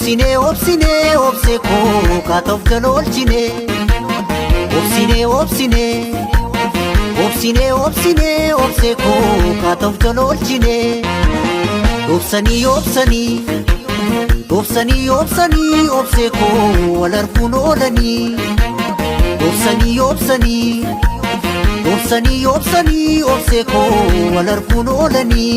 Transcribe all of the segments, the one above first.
Obsine obsine obseko katof jalolchine Obsine obsine obsine obsine obseko katof jalolchine Obsani obsani obsani obsani obseko walarfun olani Obsani obsani obsani obsani obseko walarfun olani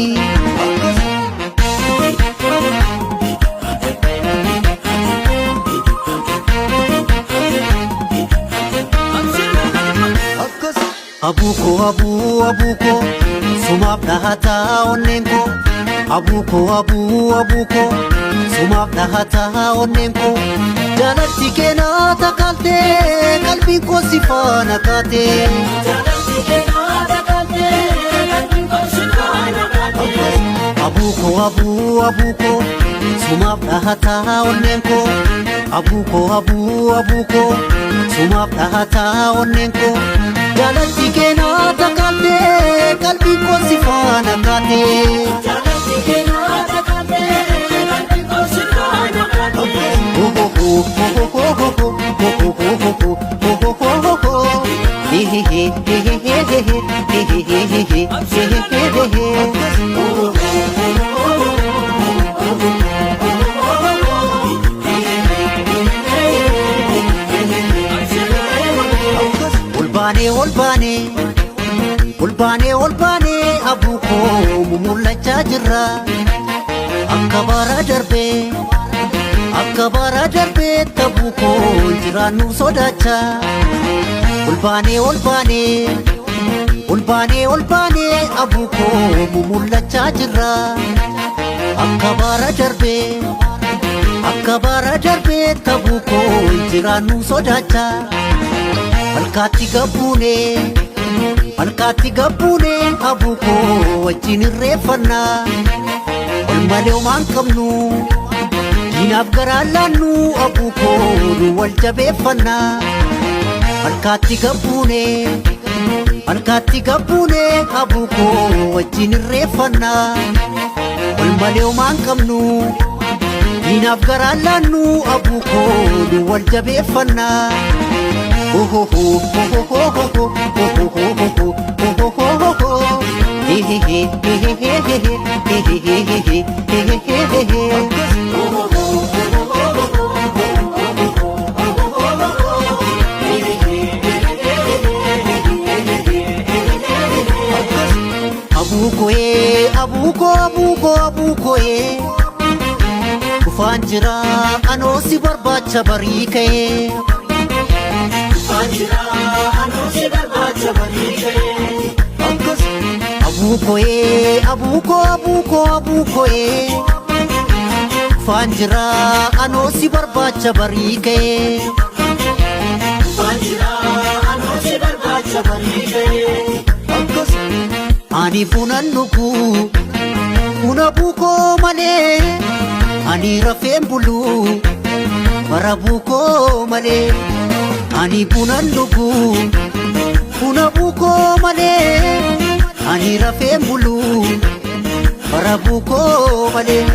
Abuko abuko sumap nahata onenko Abuko sumap nahata onenko Jalatti kena takalte kalbi ko sifana kate Jalatti kena takalte kalbi ko sifana kate Abuko sumap nahata onenko Abuko sumap nahata onenko Jalatti kena takalte kalbi ko sifana kate Jalatti kena takalte kalbi ko sifana kate Olbane abuko mumulacha jirra Akkabara darbe tabuko jiranu sodacha Olbane abuko mumulacha jirra Akkabara darbe tabuko jiranu sodacha Alkati gabune abuko wajjin irreeffanna Olmalee homaan qabnu diinaaf garaa laannu abuko nu wal jabeeffanna Alkati gabbuune abuko wajjin irreeffanna Olmalee homaan qabnu diinaaf garaa laannu abuko nu wal jabeeffanna Abuko Kufaan jira anoo si barbaacha barii ka'ee Abuko Fanjira anoo si barbaacha barii ka'ee Ani bunan nuku buna buko malee Ani rafeen bulu bara buko malee Ani bunan nuku buna buko malee Ani rafeen bulu bara buko malee